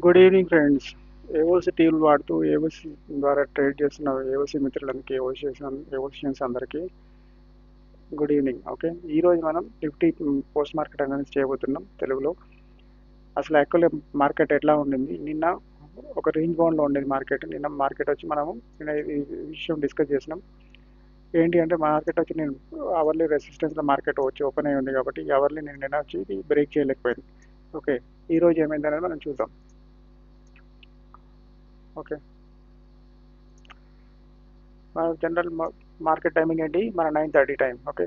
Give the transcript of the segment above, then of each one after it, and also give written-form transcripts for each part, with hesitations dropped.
Good evening friends. AOC టీవీలు వాడుతూ AOC ద్వారా ట్రేడ్ చేస్తున్న ఏఓసి మిత్రులకి ఏఓసియన్స్ అందరికీ గుడ్ ఈవినింగ్. ఓకే, ఈరోజు మనం నిఫ్టీ పోస్ట్ మార్కెట్ అనాలిసిస్ చేయబోతున్నాం తెలుగులో. అసలు యాక్చువల్లీ మార్కెట్ ఎట్లా ఉండింది నిన్న? ఒక రేంజ్ బౌండ్లో ఉండేది మార్కెట్. నిన్న మార్కెట్ వచ్చి మనము నిన్న ఈ విషయం డిస్కస్ చేసినాం. ఏంటి అంటే మార్కెట్ వచ్చి నేను అవర్లీ రెసిస్టెన్స్లో మార్కెట్ వచ్చి ఓపెన్ అయి ఉంది కాబట్టి ఈ అవర్లీ నేను నిన్న వచ్చి ఇది బ్రేక్ చేయలేకపోయింది. ఓకే, ఈరోజు ఏమైందనేది మనం చూద్దాం. ఓకే, మన జనరల్ మార్కెట్ టైమింగ్ ఏంటి? మన 9:30 టైం. ఓకే,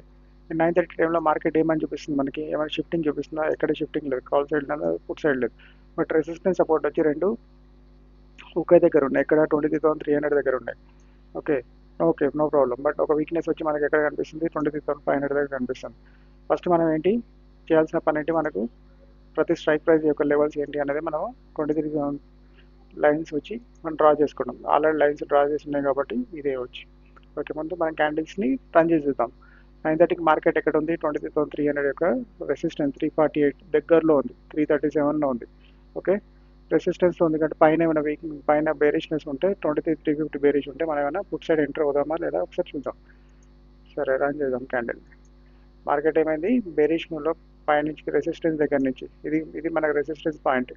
9:30 టైంలో మార్కెట్ ఏమని చూపిస్తుంది? మనకి ఏమైనా షిఫ్టింగ్ చూపిస్తుందా? ఎక్కడ షిఫ్టింగ్ లేదు. కాల్ సైడ్ లేదా ఫుడ్ సైడ్ లేదు. బట్ రెసిస్టెన్స్ సపోర్ట్ వచ్చి రెండు ఒకే దగ్గర ఉన్నాయి. ఎక్కడ? 23,300 దగ్గర ఉన్నాయి. Okay, okay, no problem. But ఒక వీక్నెస్ వచ్చి మనకి ఎక్కడ కనిపిస్తుంది? 23,500 దగ్గర కనిపిస్తుంది. ఫస్ట్ మనం ఏంటి చేయాల్సిన పని ఏంటి? మనకు ప్రతి స్ట్రైక్ ప్రైస్ యొక్క లెవెల్స్ ఏంటి అనేది మనం 23 లైన్స్ వచ్చి మనం డ్రా చేసుకున్నాం. ఆల్రెడీ లైన్స్ డ్రా చేసి ఉన్నాయి కాబట్టి ఇదే వచ్చి. ఓకే, ముందు మనం క్యాండిల్స్ని రన్ చేసి చూద్దాం. 9:30కి మార్కెట్ ఎక్కడ ఉంది? 23,300 యొక్క రెసిస్టెన్స్ 348 దగ్గరలో ఉంది, 337లో ఉంది. ఓకే, రెసిస్టెన్స్లో ఉంది కాబట్టి పైన ఏమైనా పైన బేరిష్నెస్ ఉంటే 23,350 బేరిష్ ఉంటే మనం ఏమైనా పుట్ సైడ్ ఎంటర్ అవుదామా లేదా ఒకసారి చూద్దాం. సరే, రన్ చేద్దాం క్యాండిల్. మార్కెట్ ఏమైంది? బేరిష్ మూవ్లో పైనుంచి రెసిస్టెన్స్ దగ్గర నుంచి ఇది ఇది మనకు రెసిస్టెన్స్ పాయింట్.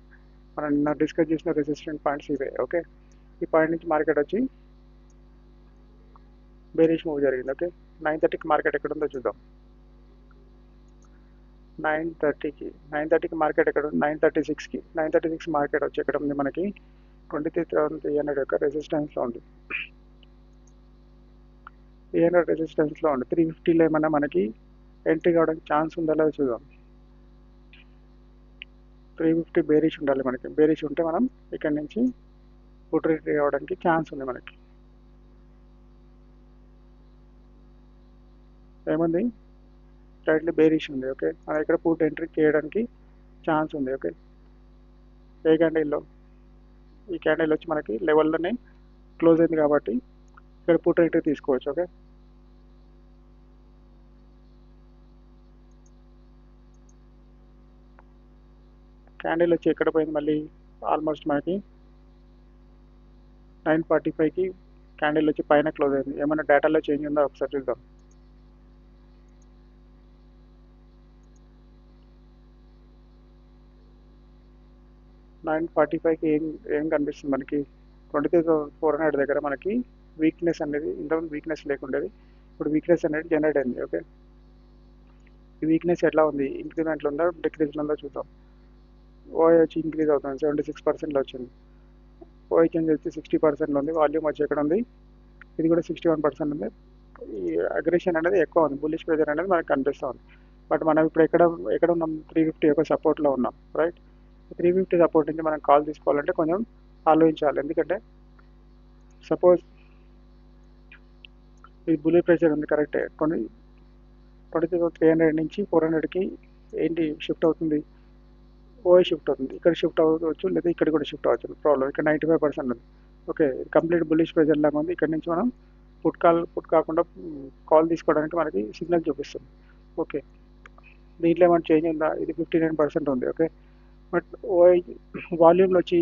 మనం నిన్న డిస్కస్ చేసిన రెసిస్టెన్స్ పాయింట్స్ ఇవే. ఓకే, ఈ పాయింట్ నుంచి మార్కెట్ వచ్చి బేరిష్ మూవ్ జరిగింది. ఓకే, 9:30కి మార్కెట్ ఎక్కడ ఉందో చూద్దాం. 9:30కి మార్కెట్ ఎక్కడ ఉంది? 9:36 మార్కెట్ వచ్చి ఎక్కడ ఉంది? మనకి 23,300 యొక్క రెసిస్టెన్స్లో ఉంది. 300 రెసిస్టెన్స్లో ఉంది. 350లో ఏమన్నా మనకి ఎంట్రీ కావడానికి ఛాన్స్ ఉందా లేదో చూద్దాం. 350 బేరిష్ ఉండాలి మనకి. బేరిష్ ఉంటే మనం ఇక్కడ నుంచి పుట్ ఎంట్రీ కావడానికి ఛాన్స్ ఉంది మనకి. ఏముంది? స్లైట్లీ బేరిష్ ఉంది. ఓకే, మనం ఇక్కడ పుట్ ఎంట్రీ చేయడానికి ఛాన్స్ ఉంది. ఓకే, ఏ క్యాండిల్లో? ఈ క్యాండిల్ వచ్చి మనకి లెవెల్లోనే క్లోజ్ అయింది కాబట్టి ఇక్కడ పుట్ ఎంట్రీ తీసుకోవచ్చు. ఓకే, క్యాండిల్ వచ్చి ఎక్కడ పోయింది? మళ్ళీ ఆల్మోస్ట్ మనకి 9:45కి క్యాండిల్ వచ్చి పైన క్లోజ్ అయింది. ఏమైనా డేటాలో చేంజ్ ఉందో ఒకసారి చూద్దాం. నైన్ ఫార్టీ ఫైవ్కి ఏం కనిపిస్తుంది మనకి? 23,400 దగ్గర మనకి వీక్నెస్ అనేది, ఇంతకుముందు వీక్నెస్ లేకుండేది, ఇప్పుడు వీక్నెస్ అనేది జనరేట్ అయింది. ఓకే, ఈ వీక్నెస్ ఎట్లా ఉంది? ఇంక్రిమెంట్లో ఉందా డిక్రీజ్లో ఉందో చూద్దాం. ఓఐ వచ్చి ఇంక్రీజ్ అవుతుంది, 76%లో వచ్చింది. ఓఐ చేంజ్ వచ్చి 60%లో ఉంది. వాల్యూమ్ వచ్చి ఎక్కడ ఉంది? ఇది కూడా 61% ఉంది. ఈ అగ్రెషన్ అనేది ఎక్కువ ఉంది, బుల్లిష్ ప్రెజర్ అనేది మనకు కనిపిస్తూ ఉంది. బట్ మనం ఇప్పుడు ఎక్కడ ఉన్నాం? 350 యొక్క సపోర్ట్లో ఉన్నాం. రైట్, 350 సపోర్ట్ నుంచి మనం కాల్ తీసుకోవాలంటే కొంచెం ఆలోచించాలి. ఎందుకంటే సపోజ్ ఈ బుల్లి ప్రెషర్ ఉంది, కరెక్టే. 23,300 నుంచి 400కి ఏంటి షిఫ్ట్ అవుతుంది? ఓఐ షిఫ్ట్ అవుతుంది. ఇక్కడ షిఫ్ట్ అవ్వచ్చు, లేదా ఇక్కడ కూడా షిఫ్ట్ అవ్వచ్చు. ప్రాబ్లం ఇక్కడ 95% ఉంది. ఓకే, కంప్లీట్ బుల్లిష్ ప్రెజర్ లాగా ఉంది. ఇక్కడ నుంచి మనం పుట్ కాకుండా కాల్ తీసుకోవడానికి మనకి సిగ్నల్ చూపిస్తుంది. ఓకే, దీంట్లో ఏమైనా చేంజ్ ఉందా? ఇది 59% ఉంది. ఓకే, బట్ ఓఐ వాల్యూమ్లో వచ్చి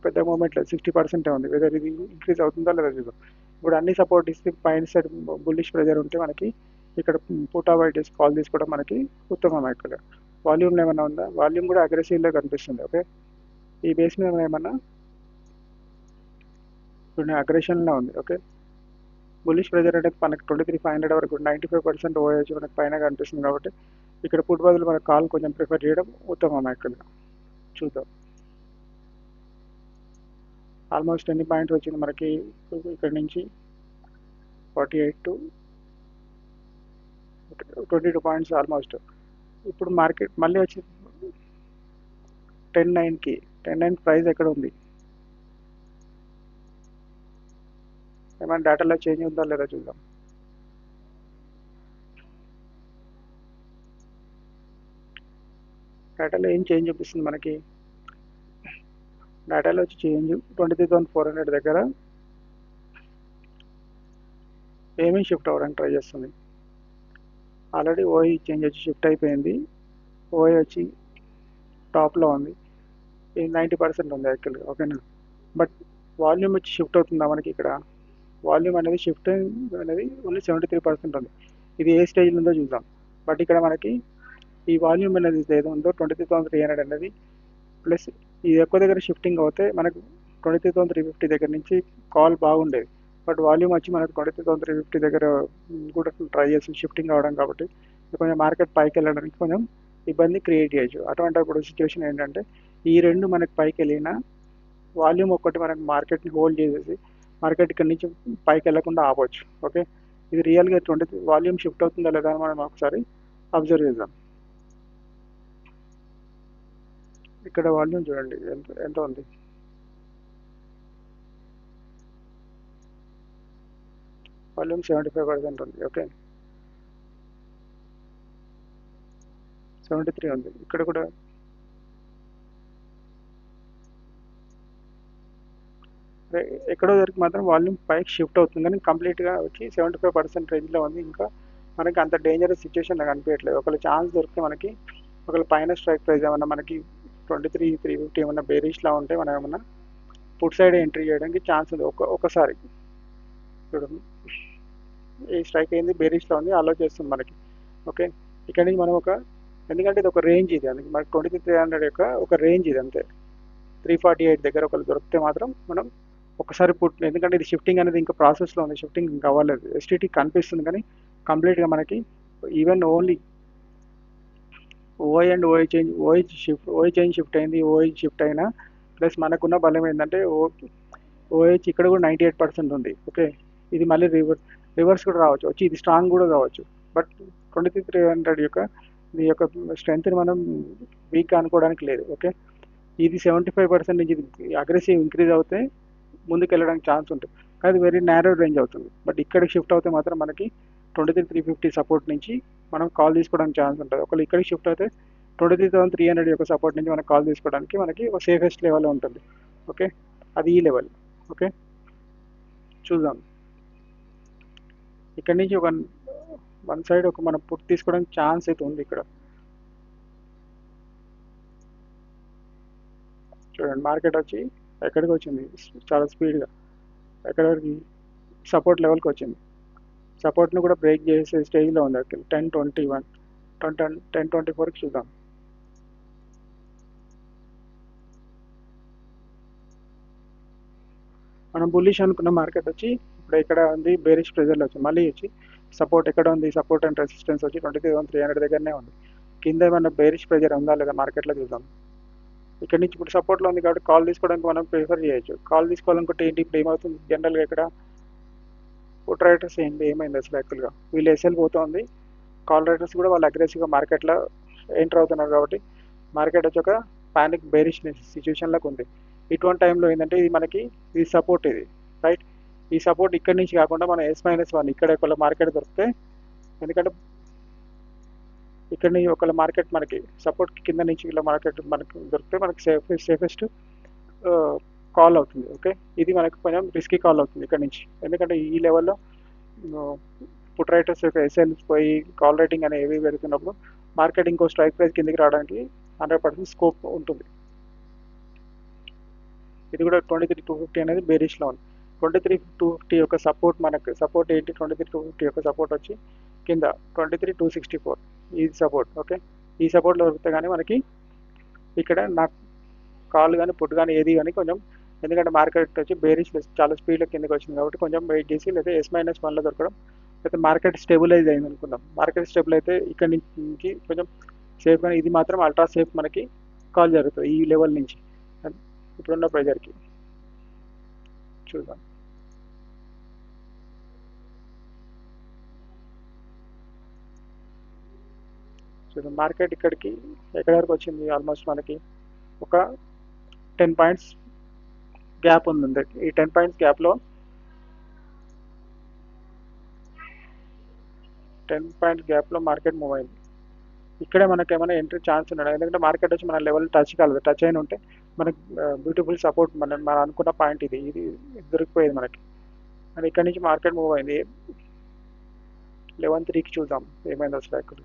పెద్ద మూమెంట్ లేదు, 60% ఉంది. వెదర్ ఇది ఇంక్రీజ్ అవుతుందా లేదా చూద్దాం. ఇప్పుడు అన్ని సపోర్ట్ ఇస్తే పైన సైడ్ బుల్లిష్ ప్రెజర్ ఉంటే మనకి ఇక్కడ పుట్ అవాయిడ్ చేసి కాల్ తీసుకోవడం మనకి ఉత్తమం. ఇక్కడ వాల్యూమ్లో ఏమైనా ఉందా? వాల్యూమ్ కూడా అగ్రెసివ్లో కనిపిస్తుంది. ఓకే, ఈ బేస్ మీద ఏమన్నా ఇప్పుడు అగ్రెషన్లో ఉంది. ఓకే, బుల్లిష్ ప్రెజర్ అనేది మనకి 23,500 వరకు 95% ఓఐ వచ్చి మనకి పైన కనిపిస్తుంది కాబట్టి ఇక్కడ పుట్ బదులు మన కాల్ కొంచెం ప్రిఫర్ చేయడం ఉత్తమం. ఇక్కడ చూద్దాం. ఆల్మోస్ట్ ఎన్ని పాయింట్స్ వచ్చింది మనకి ఇక్కడ నుంచి? 48 టు 22 పాయింట్స్ ఆల్మోస్ట్. ఇప్పుడు మార్కెట్ మళ్ళీ వచ్చి 10.9కి 10.9 ప్రైస్ ఎక్కడ ఉంది? ఏమైనా డేటాలో చేంజ్ ఉందా లేదా చూద్దాం. డేటాలో ఏం చేంజ్ చూపిస్తుంది మనకి? డేటాలో వచ్చి చేంజ్ 23,400 దగ్గర ఏమీ షిఫ్ట్ అవ్వడానికి ట్రై చేస్తుంది. ఆల్రెడీ ఓఐ చేంజ్ వచ్చి షిఫ్ట్ అయిపోయింది. ఓఐ వచ్చి టాప్లో ఉంది. ఇది 90% ఉంది యాక్చువల్గా, ఓకేనా. బట్ వాల్యూమ్ వచ్చి షిఫ్ట్ అవుతుందా మనకి ఇక్కడ? వాల్యూమ్ అనేది షిఫ్ట్ అనేది ఓన్లీ 73% ఉంది. ఇది ఏ స్టేజ్లో ఉందో చూద్దాం. బట్ ఇక్కడ మనకి ఈ వాల్యూమ్ అనేది ఏదో ఉందో 23,300 అనేది ప్లస్ ఈ ఎక్కువ దగ్గర షిఫ్టింగ్ అవుతే మనకు 23,350 దగ్గర నుంచి కాల్ బాగుండేది. బట్ వాల్యూమ్ వచ్చి మనకు 23,350 దగ్గర కూడా ట్రై చేసి షిఫ్టింగ్ అవ్వడం కాబట్టి కొంచెం మార్కెట్ పైకి వెళ్ళడానికి కొంచెం ఇబ్బంది క్రియేట్ చేయొచ్చు. అటువంటిప్పుడు సిచ్యువేషన్ ఏంటంటే ఈ రెండు మనకి పైకి వెళ్ళిన వాల్యూమ్ ఒక్కటి మనకి మార్కెట్ని హోల్డ్ చేసేసి మార్కెట్ ఇక్కడ నుంచి పైకి వెళ్ళకుండా ఆపవచ్చు. ఓకే, ఇది రియల్గా వాల్యూమ్ షిఫ్ట్ అవుతుందా లేదా అని మనం ఒకసారి అబ్జర్వ్ చేద్దాం. ఇక్కడ వాల్యూమ్ చూడండి ఎంత ఎంత ఉంది. వాల్యూమ్ 75% ఉంది. ఓకే, 73 ఉంది. ఇక్కడ కూడా ఎక్కడో దగ్గరికి మాత్రం వాల్యూమ్ పైకి షిఫ్ట్ అవుతుంది, కానీ కంప్లీట్గా వచ్చి 75% రేంజ్లో ఉంది. ఇంకా మనకి అంత డేంజరస్ సిచ్యువేషన్ నాకు అనిపించట్లేదు. ఒకవేళ ఛాన్స్ దొరికితే మనకి ఒకవేళ పైన స్ట్రైక్ ప్రైస్ ఏమన్నా మనకి 23,350 ఏమన్నా బేరిష్లా ఉంటే మనం ఏమన్నా పుట్ సైడ్ ఎంట్రీ చేయడానికి ఛాన్స్ ఉంది. ఒకసారి చూడండి, ఈ స్ట్రైక్ అయింది బేరిష్లో ఉంది, అలో చేస్తుంది మనకి. ఓకే, ఇక్కడ నుంచి మనం ఎందుకంటే ఇది ఒక రేంజ్, ఇది అందుకే మనకి 23,300 యొక్క ఒక రేంజ్ ఇది అంతే. 348 దగ్గర ఒకళ్ళు దొరికితే మాత్రం మనం ఒకసారి ఎందుకంటే ఇది షిఫ్టింగ్ అనేది ఇంకా ప్రాసెస్లో ఉంది, షిఫ్టింగ్ ఇంకా అవ్వలేదు. ఎస్టీటీ కనిపిస్తుంది కానీ కంప్లీట్గా మనకి even only OI and OI change shift అయింది. ఓఐ షిఫ్ట్ అయినా ప్లస్ మనకున్న బలం ఏంటంటే ఓహెచ్ ఇక్కడ కూడా 98% ఉంది. ఓకే, ఇది మళ్ళీ రివర్స్ కూడా రావచ్చు, వచ్చి ఇది స్ట్రాంగ్ కూడా కావచ్చు. బట్ 23,300 యొక్క ఇది యొక్క స్ట్రెంగ్త్ని మనం వీక్ అనుకోవడానికి లేదు. ఓకే, ఇది 75% నుంచి అగ్రెసివ్ ఇంక్రీజ్ అవుతే ముందుకు వెళ్ళడానికి ఛాన్స్ ఉంటుంది, కానీ వెరీ నేరో రేంజ్ అవుతుంది. బట్ ఇక్కడికి షిఫ్ట్ అవుతే మాత్రం మనకి 23,350 సపోర్ట్ నుంచి మనం కాల్ తీసుకోవడానికి ఛాన్స్ ఉంటుంది. ఒకవేళ ఇక్కడికి షిఫ్ట్ అయితే 23,300 యొక్క సపోర్ట్ నుంచి మనం కాల్ తీసుకోవడానికి మనకి ఒక సేఫెస్ట్ లెవెల్ ఉంటుంది. ఓకే, అది ఈ లెవెల్. ఓకే, చూద్దాం. ఇక్కడ నుంచి వన్ సైడ్ మనం పుట్ తీసుకోవడానికి ఛాన్స్ అయితే ఉంది. ఇక్కడ చూడండి, మార్కెట్ వచ్చి ఎక్కడికి వచ్చింది చాలా స్పీడ్గా, ఎక్కడ వరకు సపోర్ట్ లెవెల్కి వచ్చింది. సపోర్ట్ని కూడా బ్రేక్ చేసే స్టేజ్లో ఉంది. అక్కడ 10.21 10.24కి చూద్దాం. మనం బుల్లిష్ అనుకున్న మార్కెట్ వచ్చి ఇప్పుడు ఇక్కడ ఉంది బేరిష్ ప్రెజర్లో వచ్చి మళ్ళీ వచ్చి సపోర్ట్ ఎక్కడ ఉంది, సపోర్ట్ అండ్ రెసిస్టెన్స్ వచ్చి 23,300 దగ్గరనే ఉంది. కింద ఏమన్నా బేరిష్ ప్రెజర్ ఉందా లేదా మార్కెట్లో చూద్దాం. ఇక్కడ నుంచి ఇప్పుడు సపోర్ట్లో ఉంది కాబట్టి కాల్ తీసుకోవడానికి మనం ప్రిఫర్ చేయొచ్చు. కాల్ తీసుకోవాలనుకుంటే ఏంటి, ఇప్పుడు ఏమవుతుంది జనరల్గా ఇక్కడ పుట్ రైటర్స్ ఏమైంది అసలు యాక్చువల్గా వీళ్ళు ఎస్ఎల్ పోతుంది, కాల్ రైటర్స్ కూడా వాళ్ళు అగ్రెసివ్గా మార్కెట్లో ఎంటర్ అవుతున్నారు కాబట్టి మార్కెట్ వచ్చి ఒక పానిక్ బేరిష్ సిచ్యువేషన్లోకి ఉంది. ఇటువంటి టైంలో ఏంటంటే ఇది మనకి ఇది సపోర్ట్, ఇది రైట్. ఈ సపోర్ట్ ఇక్కడి నుంచి కాకుండా మనం S-1 ఇక్కడ ఒకవేళ మార్కెట్ దొరికితే, ఎందుకంటే ఇక్కడ నుంచి ఒకవేళ మార్కెట్ మనకి సపోర్ట్ కింద నుంచి ఇలా మార్కెట్ మనకి దొరికితే మనకి సేఫెస్ట్ కాల్ అవుతుంది. ఓకే, ఇది మనకు కొంచెం రిస్కీ కాల్ అవుతుంది ఇక్కడ నుంచి, ఎందుకంటే ఈ లెవెల్లో పుట్ రైటర్స్ యొక్క ఎస్ఎల్ పోయి కాల్ రేటింగ్ అనేవి ఏవి పెడుతున్నప్పుడు మార్కెట్ ఇంకో స్ట్రైక్ ప్రైస్ కిందకి రావడానికి 100% స్కోప్ ఉంటుంది. ఇది కూడా 23,250 అనేది బేరిష్లో ఉంది. 23,250 యొక్క సపోర్ట్ మనకు సపోర్ట్ ఏంటి, 23,250 యొక్క సపోర్ట్ వచ్చి కింద 23,264 ఇది సపోర్ట్. ఓకే, ఈ సపోర్ట్లో దొరికితే కానీ మనకి ఇక్కడ నాకు కాల్ కానీ పుట్ కానీ ఏది కానీ కొంచెం, ఎందుకంటే మార్కెట్ వచ్చి బేరిష్ చాలా స్పీడ్లో కిందకి వచ్చింది కాబట్టి కొంచెం వెయిట్ చేసి లేదా S-1లో దొరకడం, అయితే మార్కెట్ స్టెబిలైజ్ అయింది అనుకుందాం. మార్కెట్ స్టెబుల్ అయితే ఇక్కడ నుంచి కొంచెం సేఫ్, కానీ ఇది మాత్రం అల్ట్రా సేఫ్ మనకి కాల్ జరుగుతుంది ఈ లెవెల్ నుంచి ఇప్పుడున్న ప్రెజర్కి. చూద్దాం. చూద్దాం మార్కెట్ ఇక్కడికి ఎక్కడి వరకు వచ్చింది, ఆల్మోస్ట్ మనకి ఒక 10 పాయింట్స్ గ్యాప్ ఉంది. ఈ 10 పాయింట్స్ గ్యాప్లో 10 పాయింట్స్ గ్యాప్లో మార్కెట్ మూవ్ అయింది. ఇక్కడే మనకి ఏమైనా ఎంట్రీ ఛాన్స్ ఉన్నాడు, ఎందుకంటే మార్కెట్ వచ్చి మన లెవెల్ టచ్ కాలేదు. టచ్ అయిన ఉంటే మనకి బ్యూటిఫుల్ సపోర్ట్ మనం అనుకున్న పాయింట్ ఇది దొరికిపోయేది మనకి. అని ఇక్కడ నుంచి మార్కెట్ మూవ్ అయింది 11.3కి చూద్దాం ఏమైంది అసలు. ఇక్కడ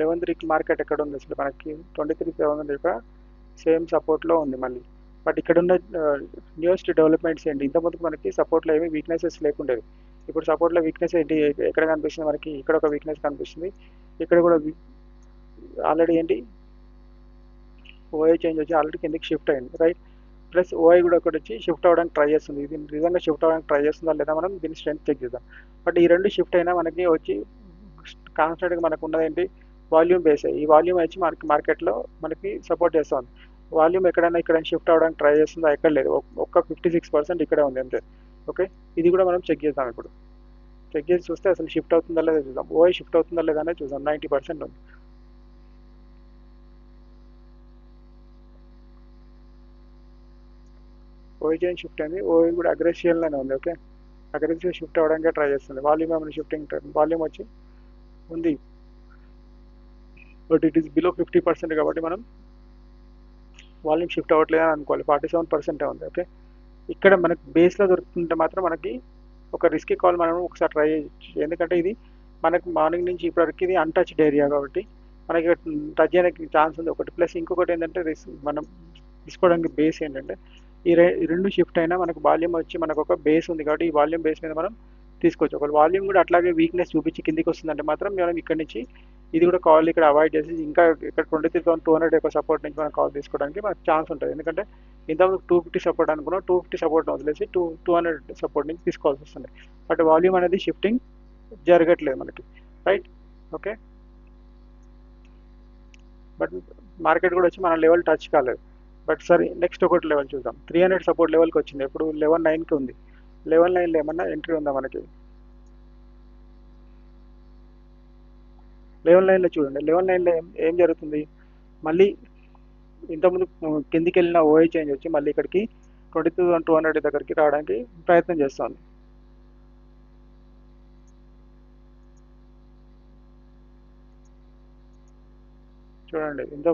11,300కి మార్కెట్ ఎక్కడ ఉంది అసలు మనకి 23,000 యొక్క సేమ్ సపోర్ట్లో ఉంది మళ్ళీ. బట్ ఇక్కడ ఉన్న న్యూయెస్ట్ డెవలప్మెంట్స్ ఏంటి, ఇంతకుముందు మనకి సపోర్ట్లో ఏమి వీక్నెసెస్ లేకుండేవి. ఇప్పుడు సపోర్ట్లో వీక్నెస్ ఏంటి, ఎక్కడ కనిపిస్తుంది మనకి, ఇక్కడ ఒక వీక్నెస్ కనిపిస్తుంది, ఇక్కడ కూడా ఆల్రెడీ ఏంటి ఓఐ చేంజ్ వచ్చి ఆల్రెడీ కిందకి షిఫ్ట్ అయింది, రైట్. ప్లస్ ఓఐ కూడా ఒకటి వచ్చి షిఫ్ట్ అవ్వడానికి ట్రై చేస్తుంది. ఇది నిజంగా షిఫ్ట్ అవ్వడానికి ట్రై చేస్తుందా లేదా మనం దీని స్ట్రెంత్ చెక్ చేద్దాం. బట్ ఈ రెండు షిఫ్ట్ అయినా మనకి వచ్చి కాన్స్టెంట్గా మనకు ఉన్నది ఏంటి, వాల్యూమ్ బేస్. ఈ వాల్యూమ్ వచ్చి మనకి మార్కెట్లో మనకి సపోర్ట్ చేస్తుంది. వాల్యూమ్ ఎక్కడైనా ఇక్కడ షిఫ్ట్ అవ్వడానికి ట్రై చేస్తుందా, ఎక్కడ లేదు, ఒక్క 56% ఇక్కడే ఉంది అంతే. ఓకే, ఇది కూడా మనం చెక్ చేద్దాం. ఇప్పుడు చెక్ చేసి చూస్తే అసలు షిఫ్ట్ అవుతుందా లేదా చూద్దాం. ఓఐ షిఫ్ట్ అవుతుందా లేదా అనేది చూద్దాం. 90% ఉంది. ఓఐ చేంజ్ షిఫ్ట్ అయింది, ఓఐ కూడా అగ్రెసివ్లోనే ఉంది. ఓకే, అగ్రెసివ్ షిఫ్ట్ అవ్వడానికి ట్రై చేస్తుంది. వాల్యూమ్ ఏమైనా షిఫ్టింగ్, వాల్యూమ్ వచ్చి ఉంది బట్ ఇట్ ఈస్ బిలో 50% కాబట్టి మనం వాల్యూమ్ షిఫ్ట్ అవ్వట్లేదు అని అనుకోవాలి. 47% ఉంది. ఓకే, ఇక్కడ మనకి బేస్లో దొరుకుతుంటే మాత్రం మనకి ఒక రిస్కీ కాల్ మనం ఒకసారి ట్రై చేయొచ్చు. ఎందుకంటే ఇది మనకి మార్నింగ్ నుంచి ఇప్పటివరకు ఇది అన్టచ్డ్ ఏరియా కాబట్టి మనకి టచ్ చేయడానికి ఛాన్స్ ఉంది ఒకటి. ప్లస్ ఇంకొకటి ఏంటంటే మనం తీసుకోవడానికి బేస్ ఏంటంటే ఈ రెండు షిఫ్ట్ అయినా మనకు వాల్యూమ్ వచ్చి మనకు ఒక బేస్ ఉంది కాబట్టి ఈ వాల్యూమ్ బేస్ మీద మనం తీసుకోవచ్చు. ఒకవేళ వాల్యూమ్ కూడా అట్లాగే వీక్నెస్ చూపించి కిందికి వస్తుందంటే మాత్రం మనం ఇక్కడ నుంచి ఇది కూడా కాల్ ఇక్కడ అవాయిడ్ చేసి ఇంకా ఇక్కడ 23,200 యొక్క సపోర్ట్ నుంచి మనం కాల్ తీసుకోవడానికి మనకు ఛాన్స్ ఉంటుంది. ఎందుకంటే ఇంతకుముందు 250 సపోర్ట్ అనుకున్నాం, 250 సపోర్ట్ వదిలేసి 200 సపోర్ట్ నుంచి తీసుకోవాల్సి వస్తుంది. బట్ వాల్యూమ్ అనేది షిఫ్టింగ్ జరగట్లేదు మనకి, రైట్. ఓకే, బట్ మార్కెట్ కూడా వచ్చి మన లెవెల్ టచ్ కాలేదు. బట్ సరే, నెక్స్ట్ ఒకటి లెవెల్ చూద్దాం. 300 సపోర్ట్ లెవెల్కి వచ్చింది. ఇప్పుడు 11,900కి ఉంది. 11,900లో ఏమన్నా ఎంట్రీ ఉందా మనకి? 11,900లో చూడండి. 11,900లో ఏం జరుగుతుంది, మళ్ళీ ఇంతకుముందు కిందికి వెళ్ళిన ఓఐ చేంజ్ వచ్చి మళ్ళీ ఇక్కడికి 22,200 దగ్గరికి రావడానికి ప్రయత్నం చేస్తుంది. చూడండి, ఇంత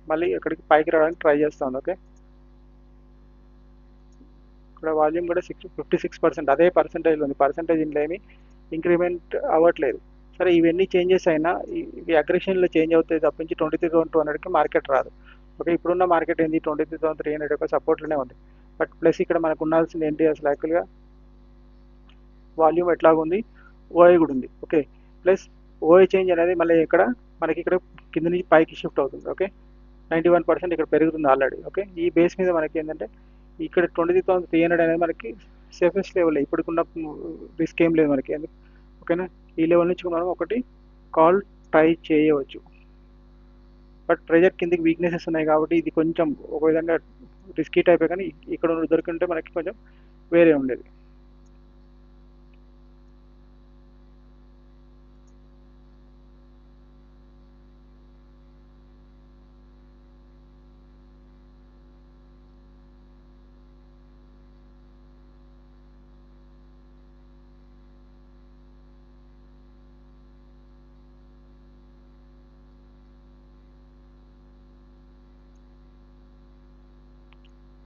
మళ్ళీ ఇక్కడికి పైకి రావడానికి ట్రై చేస్తుంది. ఓకే, ఇక్కడ వాల్యూమ్ కూడా 56%, అదే పర్సంటేజ్ ఉంది. పర్సంటేజ్ ఇంట్లో ఏమి ఇంక్రిమెంట్ అవ్వట్లేదు. సరే, ఇవన్నీ చేంజెస్ అయినా ఇవి అగ్రెషన్లో చేంజ్ అవుతాయి తప్పించి 23,200కి మార్కెట్ రాదు. ఓకే, ఇప్పుడున్న మార్కెట్ ఏంది 23,300 యొక్క సపోర్ట్లోనే ఉంది. బట్ ప్లస్ ఇక్కడ మనకు ఉండాల్సింది ఏంటి అసలు యాక్చువల్గా వాల్యూమ్ ఎట్లాగుంది, ఓఐ కూడా ఉంది. ఓకే, ప్లస్ ఓఐ చేంజ్ అనేది మళ్ళీ ఇక్కడ మనకి ఇక్కడ కింద నుంచి పైకి షిఫ్ట్ అవుతుంది. ఓకే, 91% ఇక్కడ పెరుగుతుంది ఆల్రెడీ. ఓకే, ఈ బేస్ మీద మనకి ఏంటంటే ఇక్కడ 23,300 అనేది మనకి సేఫెస్ట్ లెవెల్. ఇప్పటికున్న రిస్క్ ఏం లేదు మనకి. ఓకేనా, ఈ లెవెల్ నుంచి మనం ఒకటి కాల్ ట్రై చేయవచ్చు. బట్ ప్రెజర్ కిందకి వీక్నెసెస్ ఉన్నాయి కాబట్టి ఇది కొంచెం ఒక విధంగా రిస్కీ టైపే, కానీ ఇక్కడ దొరికింటే మనకి కొంచెం వేరే ఉండేది.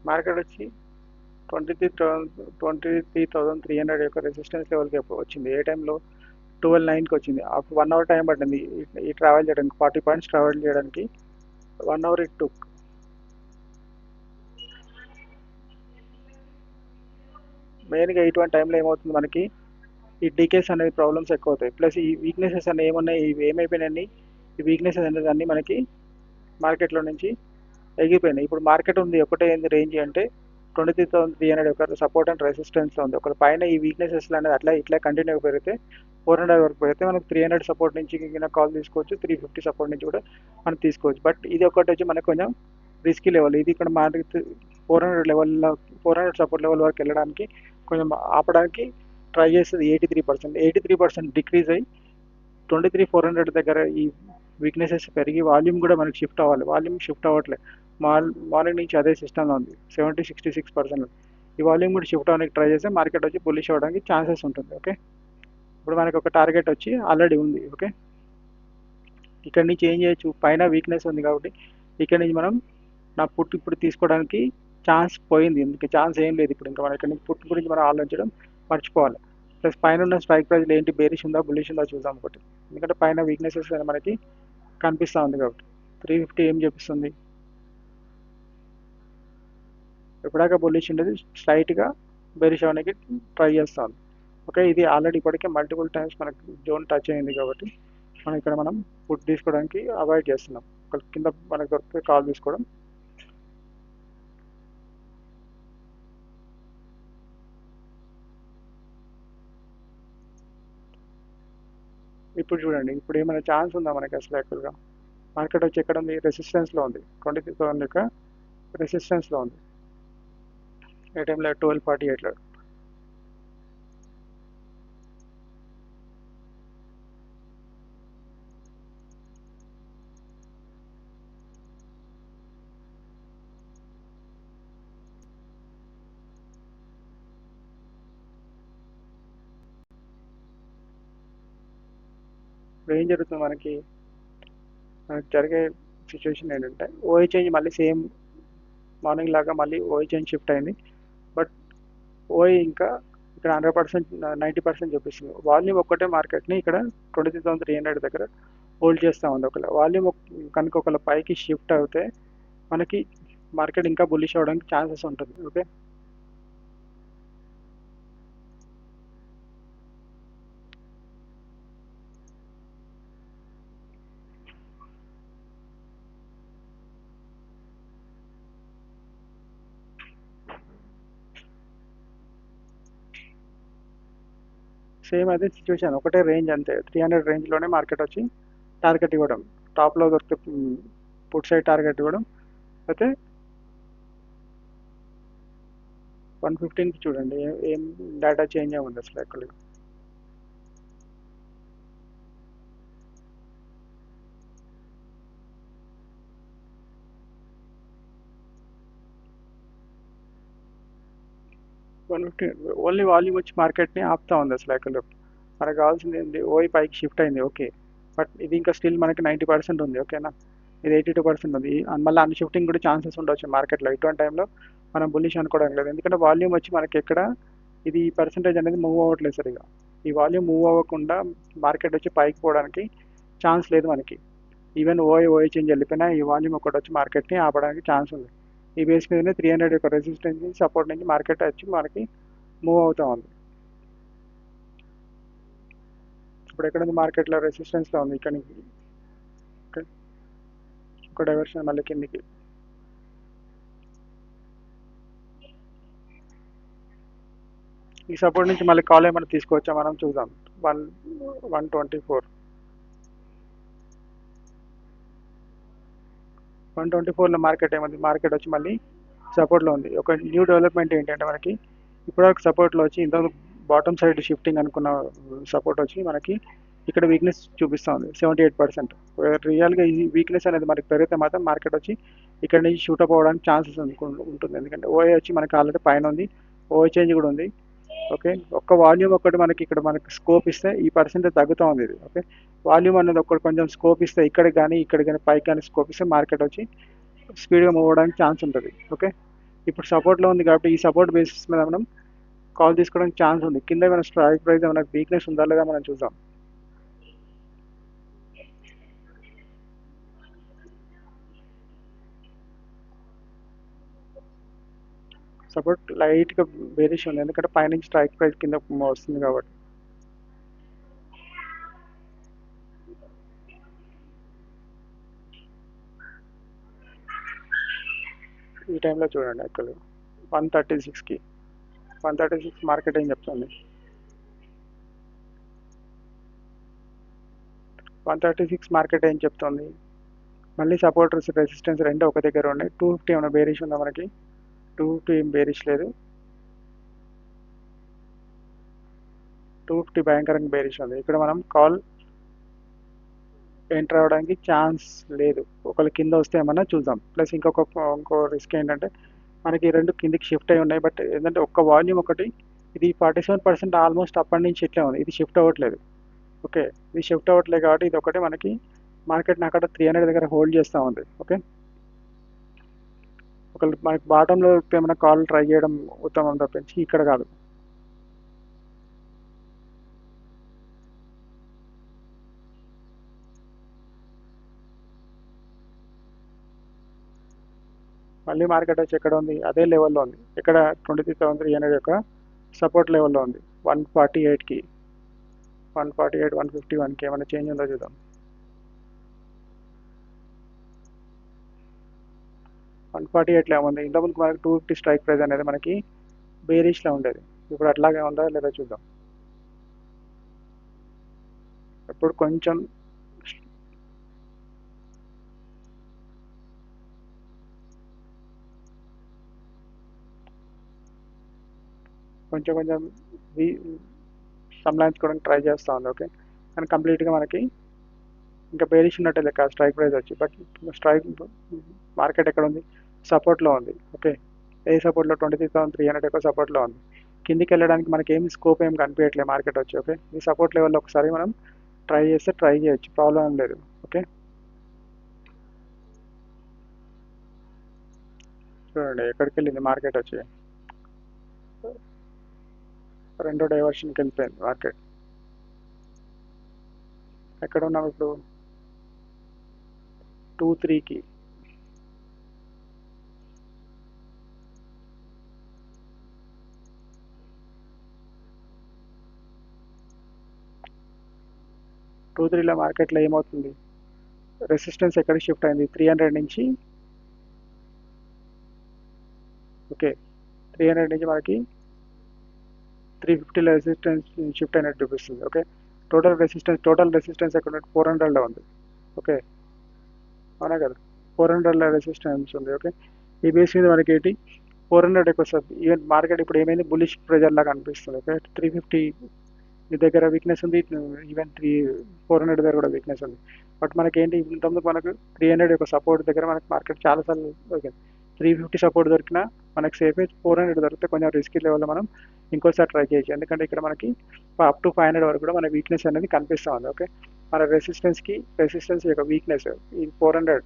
మార్కెట్ వచ్చి 23,300 యొక్క రెసిస్టెన్స్ లెవెల్కి వచ్చింది. ఏ టైంలో 12,900కి వచ్చింది. ఆఫ్టర్ 1 అవర్ టైం పట్టింది ఈ ట్రావెల్ చేయడానికి. 40 పాయింట్స్ ట్రావెల్ చేయడానికి 1 అవర్ ఇట్ టుక్. మెయిన్గా ఇటువంటి టైంలో ఏమవుతుంది మనకి ఈ డీకేస్ అనేది ప్రాబ్లమ్స్ ఎక్కువ అవుతాయి. ప్లస్ ఈ వీక్నెసెస్ అనేవి ఏమున్నాయి, ఇవి ఏమైపోయినాయి, ఈ వీక్నెసెస్ అనేది అన్నీ మనకి మార్కెట్లో నుంచి ఎగిపోయినాయి. ఇప్పుడు మార్కెట్ ఉంది ఒకటే ఏంది రేంజ్ అంటే 23,300 యొక్క సపోర్ట్ అండ్ రెసిస్టెన్స్ ఉంది. ఒక పైన ఈ వీక్నెసెస్ అనేది అట్లా ఇట్లా కంటిన్యూ పెరిగితే 400 వరకు పెరిగితే మనకు 300 సపోర్ట్ నుంచి కాల్ తీసుకోవచ్చు, 350 సపోర్ట్ నుంచి కూడా మనం తీసుకోవచ్చు. బట్ ఇది ఒకటి వచ్చి మనకు కొంచెం రిస్కీ లెవెల్. ఇది ఇక్కడ మార్కెట్ 400 లెవెల్లో 400 సపోర్ట్ లెవెల్ వరకు వెళ్ళడానికి కొంచెం ఆపడానికి ట్రై చేస్తుంది. 83% డిక్రీజ్ అయ్యి 23,400 దగ్గర ఈ వీక్నెసెస్ పెరిగి వాల్యూమ్ కూడా మనకి షిఫ్ట్ అవ్వాలి. వాల్యూమ్ షిఫ్ట్ అవ్వట్లేదు. మార్నింగ్ నుంచి అదే సిస్టంలో ఉంది, 66%. ఈ వాల్యూమ్ కూడా షిఫ్ట్ అవ్వడానికి ట్రై చేస్తే మార్కెట్ వచ్చి బుల్లిష్ అవ్వడానికి ఛాన్సెస్ ఉంటుంది. ఓకే, ఇప్పుడు మనకి ఒక టార్గెట్ వచ్చి ఆల్రెడీ ఉంది. ఓకే, ఇక్కడ నుంచి ఏం చేయొచ్చు, పైన వీక్నెస్ ఉంది కాబట్టి ఇక్కడ నుంచి మనం నా పుట్ ఇప్పుడు తీసుకోవడానికి ఛాన్స్ పోయింది. ఎందుకు ఛాన్స్ ఏం లేదు ఇప్పుడు. ఇంకా మనం ఇక్కడ నుంచి పుట్ గురించి మనం ఆలోచించడం మర్చిపోవాలి. ప్లస్ పైన ఉన్న స్ట్రైక్ ప్రైస్లో ఏంటి బేరిష్ ఉందా బుల్లిష్ ఉందా చూద్దాం ఒకటి. ఎందుకంటే పైన వీక్నెసెస్ మనకి కనిపిస్తూ ఉంది కాబట్టి 350 ఏం చూపిస్తుంది, ఎప్పుడాక బుల్లిష్ ఉండేది స్లైట్గా బెరిష్ అవ్వడానికి ట్రై చేస్తాం. ఓకే, ఇది ఆల్రెడీ ఇప్పటికే మల్టిపుల్ టైమ్స్ మనకి జోన్ టచ్ అయింది కాబట్టి మనం ఇక్కడ మనం ఫుడ్ తీసుకోవడానికి అవాయిడ్ చేస్తున్నాం. ఒక కింద మనకు దొరికితే కాల్ తీసుకోవడం. ఇప్పుడు చూడండి, ఇప్పుడు ఏమైనా ఛాన్స్ ఉందా మనకి అసలు యాక్చువల్గా? మార్కెట్ వచ్చి ఎక్కడ ఉంది, రెసిస్టెన్స్లో ఉంది, 23,000 యొక్క రెసిస్టెన్స్లో ఉంది. ఏ టైంలో 12:48లో. ఇప్పుడు ఏం జరుగుతుంది మనకి జరిగే సిచ్యువేషన్ ఏంటంటే ఓఐ చేంజ్ మళ్ళీ సేమ్ మార్నింగ్ లాగా మళ్ళీ ఓఐ చేంజ్ షిఫ్ట్ అయింది. బట్ ఓఐ ఇంకా ఇక్కడ 100%, 90% చూపిస్తుంది. వాల్యూమ్ ఒక్కటే మార్కెట్ని ఇక్కడ 23,300 దగ్గర హోల్డ్ చేస్తూ ఉంది. ఒకవేళ వాల్యూమ్ కనుక ఒకవేళ పైకి షిఫ్ట్ అవుతే మనకి మార్కెట్ ఇంకా బుల్లిష్ అవ్వడానికి ఛాన్సెస్ ఉంటుంది. ఓకే, సేమ్ అదే సిచ్యువేషన్, ఒకటే రేంజ్ అంతే. 300 రేంజ్లోనే మార్కెట్ వచ్చి టార్గెట్ ఇవ్వడం, టాప్లో దొరికే పుట్ సైడ్ టార్గెట్ ఇవ్వడం. అయితే 115కి చూడండి ఏం డేటా చేంజ్ అయ్యింది అసలు యాక్చువల్గా. ఓన్లీ వాల్యూమ్ వచ్చి మార్కెట్ని ఆపుతా ఉంది అసలు యాక్చువల్గా. మనకు కావాల్సింది ఏంటి, ఓఐ పైకి షిఫ్ట్ అయింది ఓకే, బట్ ఇది ఇంకా స్టిల్ మనకి 90% ఉంది. ఓకేనా, ఇది 82% ఉంది. మళ్ళీ అన్ షిఫ్టింగ్ కూడా ఛాన్సెస్ ఉండొచ్చు మార్కెట్లో. ఇటువంటి టైంలో మనం బుల్లిష్ అనుకోవడం లేదు, ఎందుకంటే వాల్యూమ్ వచ్చి మనకి ఎక్కడ ఇది పర్సంటేజ్ అనేది మూవ్ అవ్వట్లేదు సరిగా. ఈ వాల్యూమ్ మూవ్ అవ్వకుండా మార్కెట్ వచ్చి పైకి పోవడానికి ఛాన్స్ లేదు మనకి. ఈవెన్ ఓఐ చేంజ్ వెళ్ళిపోయినా ఈ వాల్యూమ్ ఒకటి వచ్చి మార్కెట్ని ఆపడానికి ఛాన్స్ ఉంది. ఈ బేస్ మీదనే 300 యొక్క రెసిస్టెన్స్ సపోర్ట్ నుంచి మార్కెట్ వచ్చి మనకి మూవ్ అవుతా ఉంది. ఇప్పుడు ఎక్కడ ఉంది, మార్కెట్లో రెసిస్టెన్స్లో ఉంది. ఇక్కడ నుంచి ఒక డైవర్షన్ మళ్ళీ కిందికి. ఈ సపోర్ట్ నుంచి మళ్ళీ కాల్ ఏమైనా తీసుకోవచ్చా మనం చూద్దాం. 124 124లో మార్కెట్ ఏముంది, మార్కెట్ వచ్చి మళ్ళీ సపోర్ట్లో ఉంది. ఒక న్యూ డెవలప్మెంట్ ఏంటంటే మనకి ఇప్పటివరకు సపోర్ట్లో వచ్చి ఇంత బాటమ్ సైడ్ షిఫ్టింగ్ అనుకున్న సపోర్ట్ వచ్చి మనకి ఇక్కడ వీక్నెస్ చూపిస్తూ ఉంది 78%. రియల్గా ఈ వీక్నెస్ అనేది మనకి పెరిగితే మాత్రం మార్కెట్ వచ్చి ఇక్కడ నుంచి షూటప్ అవ్వడానికి ఛాన్సెస్ ఉంటుంది. ఎందుకంటే ఓఐ వచ్చి మనకి ఆల్రెడీ పైన ఉంది, ఓఐ చేంజ్ కూడా ఉంది. ఓకే, ఒక్క వాల్యూమ్ ఒక్కటి మనకి ఇక్కడ మనకి స్కోప్ ఇస్తే ఈ పర్సెంటేజ్ తగ్గుతూ ఉంది ఇది. ఓకే, వాల్యూమ్ అనేది ఒక్కటి కొంచెం స్కోప్ ఇస్తే ఇక్కడికి కానీ పైకి కానీ స్కోప్ ఇస్తే మార్కెట్ వచ్చి స్పీడ్గా మూవ్ అవ్వడానికి ఛాన్స్ ఉంటుంది. ఓకే, ఇప్పుడు సపోర్ట్లో ఉంది కాబట్టి ఈ సపోర్ట్ బేసిస్ మీద మనం కాల్ తీసుకోవడానికి ఛాన్స్ ఉంది. కింద ఏమైనా స్ట్రైక్ ప్రైస్ ఏమైనా వీక్నెస్ ఉందా లేదా మనం చూద్దాం. సపోర్ట్ లైట్గా బేరిష్ ఉంది, ఎందుకంటే పైనుంచి స్ట్రైక్ ప్రైస్ కింద వస్తుంది కాబట్టి. ఈ టైంలో చూడండి యాక్చువల్గా 136కి 136 మార్కెట్ ఏం చెప్తుంది, 136 మార్కెట్ ఏం చెప్తుంది, మళ్ళీ సపోర్ట్ రెసిస్టెన్స్ రెండు ఒక దగ్గర ఉన్నాయి. 250 ఏమైనా బేరిష్ ఉందా మనకి, 250 ఏం బేరిష్ లేదు, 250 భయంకరంగా బేరిష్ ఉంది. ఇక్కడ మనం కాల్ ఎంటర్ అవ్వడానికి ఛాన్స్ లేదు. ఒకవేళ కింద వస్తే ఏమన్నా చూద్దాం. ప్లస్ ఇంకో రిస్క్ ఏంటంటే మనకి రెండు కిందికి షిఫ్ట్ అయి ఉన్నాయి, బట్ ఏంటంటే ఒక్క వాల్యూమ్ ఒకటి ఇది 47% ఆల్మోస్ట్ అప్పటి నుంచి ఇట్లే ఉంది, ఇది షిఫ్ట్ అవ్వట్లేదు. ఓకే, ఇది షిఫ్ట్ అవ్వట్లేదు కాబట్టి ఇది ఒకటి మనకి మార్కెట్ని అక్కడ 300 దగ్గర హోల్డ్ చేస్తూ ఉంది. ఓకే, ఒకవేళ మనకి బాటంలో ఏమైనా కాల్ ట్రై చేయడం ఉత్తమం తప్పించి ఇక్కడ కాదు. మళ్ళీ మార్కెట్ వచ్చి ఎక్కడ ఉంది, అదే లెవెల్లో ఉంది. ఇక్కడ 23,300 యొక్క సపోర్ట్ లెవెల్లో ఉంది. 148కి 148 151కి ఏమైనా చేంజ్ ఉందో చూద్దాం. 148లో ఏముంది, ఇంతకుముందు మనకి 250 స్ట్రైక్ ప్రైస్ అనేది మనకి బేరిష్లో ఉండేది. ఇప్పుడు అట్లాగే ఉందా లేదా చూద్దాం. ఇప్పుడు కొంచెం కొంచెం సంలాయించుకోవడానికి ట్రై చేస్తూ ఉంది. ఓకే, కానీ కంప్లీట్గా మనకి ఇంకా బేరిష్ ఉన్నట్టే లెక్క స్ట్రైక్ ప్రైస్ వచ్చి. బట్ స్ట్రైక్ మార్కెట్ ఎక్కడ ఉంది, సపోర్ట్లో ఉంది. ఓకే, ఏ సపోర్ట్లో 23,300 యొక్క సపోర్ట్లో ఉంది. కిందికి వెళ్ళడానికి మనకి ఏమి స్కోప్ ఏం కనిపించట్లేదు మార్కెట్ వచ్చి. ఓకే, ఈ సపోర్ట్ లెవెల్లో ఒకసారి మనం ట్రై చేస్తే ట్రై చేయొచ్చు, ప్రాబ్లం ఏం లేదు. ఓకే, చూడండి ఎక్కడికి వెళ్ళింది మార్కెట్ వచ్చి, రెండో డైవర్షన్కి వెళ్ళిపోయింది మార్కెట్. ఎక్కడ ఉన్నాం ఇప్పుడు, 2-3కి. టూ త్రీలో మార్కెట్లో ఏమవుతుంది, రెసిస్టెన్స్ ఎక్కడికి షిఫ్ట్ అయింది, 300 నుంచి. ఓకే, 300 నుంచి మనకి 350లో రెసిస్టెన్స్ షిఫ్ట్ అయినట్టు చూపిస్తుంది. ఓకే, టోటల్ రెసిస్టెన్స్ ఎక్కడ 400లో ఉంది. ఓకే, అవునా కదా, 400లో రెసిస్టెన్స్ ఉంది. ఓకే, ఈ బేస్ మీద మనకి ఏంటి 400 ఎక్కువ వస్తుంది. ఈవెన్ మార్కెట్ ఇప్పుడు ఏమైంది, బులిష్ ప్రెజర్ లాగా అనిపిస్తుంది. ఓకే, 350 దగ్గర వీక్నెస్ ఉంది, ఈవెన్ 400 దగ్గర కూడా వీక్నెస్ ఉంది. బట్ మనకి ఏంటి, ఇంతకుముందు మనకు 300 యొక్క సపోర్ట్ దగ్గర మనకి మార్కెట్ చాలాసార్లు దొరికింది. 350 సపోర్ట్ దొరికినా మనకి సేఫ్. 400 దొరికితే కొంచెం రిస్కీ లెవెల్లో మనం ఇంకోసారి ట్రై చేయొచ్చు. ఎందుకంటే ఇక్కడ మనకి అప్ టు 500 వరకు కూడా మన వీక్నెస్ అనేది కనిపిస్తూ ఉంది. ఓకే, మన రెసిస్టెన్స్ యొక్క వీక్నెస్ ఇది 400,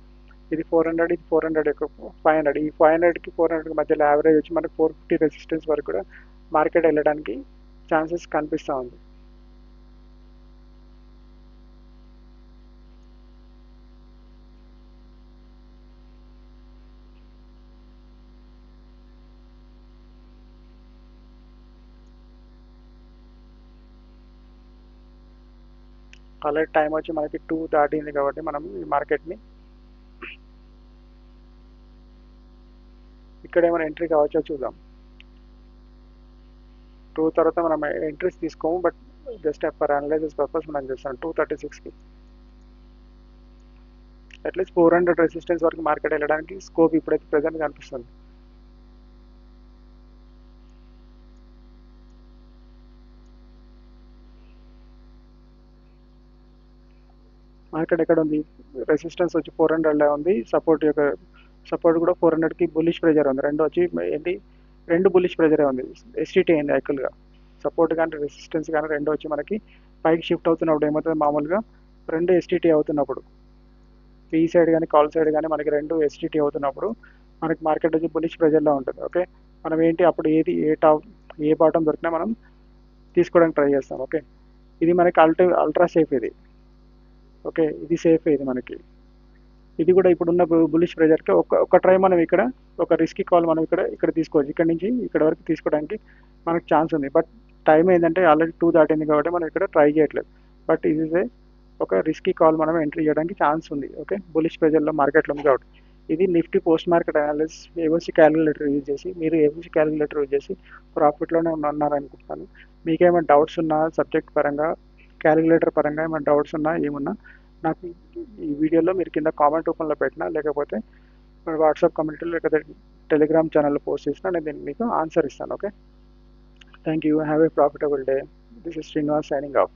ఇది 400, ఇది 400 యొక్క 500. ఈ 500కి 400కి మధ్యలో యావరేజ్ వచ్చి మనకి 450 రెసిస్టెన్స్ వరకు కూడా మార్కెట్ వెళ్ళడానికి ఛాన్సెస్ కనిపిస్తూ ఉంది. ఆల్రెడీ టైం వచ్చి మనకి 2 దాటింది కాబట్టి మనం ఈ మార్కెట్ని ఇక్కడ ఏమైనా ఎంట్రీ కావచ్చో చూద్దాం. 2 తర్వాత మనం ఎంట్రీస్ తీసుకోము, but just for analysis purpose మనం చేస్తాం. 236కి అట్లీస్ట్ 400 రెసిస్టెన్స్ వరకు మార్కెట్ వెళ్ళడానికి స్కోప్ ఇప్పుడైతే ప్రెజెంట్ కనిపిస్తుంది. మార్కెట్ ఎక్కడ ఉంది, రెసిస్టెన్స్ వచ్చి 400లో ఉంది, సపోర్ట్ కూడా 400కి బుల్లిష్ ప్రెజర్ ఉంది. రెండు వచ్చి ఏంటి, రెండు బుల్లిష్ ప్రెజరే ఉంది. ఎస్టీటీ అయింది యాక్చువల్గా, సపోర్ట్ కానీ రెసిస్టెన్స్ కానీ రెండు వచ్చి మనకి పైకి షిఫ్ట్ అవుతున్నప్పుడు ఏమవుతుంది, మామూలుగా రెండు ఎస్టీటీ అవుతున్నప్పుడు, పీ సైడ్ కానీ కాల్ సైడ్ కానీ మనకి రెండు ఎస్టీటీ అవుతున్నప్పుడు మనకి మార్కెట్ వచ్చి బుల్లిష్ ప్రెజర్లో ఉంటుంది. ఓకే, మనం ఏంటి అప్పుడు ఏ బాటం దొరికినా మనం తీసుకోవడానికి ట్రై చేస్తాం. ఓకే, ఇది మనకి అల్ట్రా సేఫ్ ఇది. ఓకే, ఇది సేఫ్, ఇది మనకి ఇది కూడా ఇప్పుడున్న బులిష్ ప్రెజర్కి ఒక ట్రై మనం ఇక్కడ ఒక రిస్కీ కాల్ మనం ఇక్కడ తీసుకోవచ్చు. ఇక్కడ నుంచి ఇక్కడ వరకు తీసుకోవడానికి మనకు ఛాన్స్ ఉంది. బట్ టైం ఏంటంటే ఆల్రెడీ 2 దాటింది కాబట్టి మనం ఇక్కడ ట్రై చేయట్లేదు. బట్ ఇది ఒక రిస్కీ కాల్ మనం ఎంట్రీ చేయడానికి ఛాన్స్ ఉంది. ఓకే, బులిష్ ప్రెజర్లో మార్కెట్లో ఉంది కాబట్టి. ఇది Nifty post market analysis ABC calculator use చేసి, మీరు ఏబీసీ క్యాలిక్యులేటర్ యూజ్ చేసి ప్రాఫిట్లోనే ఉన్నారనుకుంటున్నాను. మీకేమైనా డౌట్స్ ఉన్నా సబ్జెక్ట్ పరంగా, క్యాలిక్యులేటర్ పరంగా ఏమైనా డౌట్స్ ఉన్నా ఏమున్నా నాకు ఈ వీడియోలో మీరు కింద కామెంట్ రూపంలో పెట్టినా, లేకపోతే వాట్సాప్ కమ్యూనిటీలో లేకపోతే టెలిగ్రామ్ ఛానల్లో పోస్ట్ చేసినా నేను దీనికి మీకు ఆన్సర్ ఇస్తాను. Okay, thank you, have a profitable day. This is Srinivas signing off.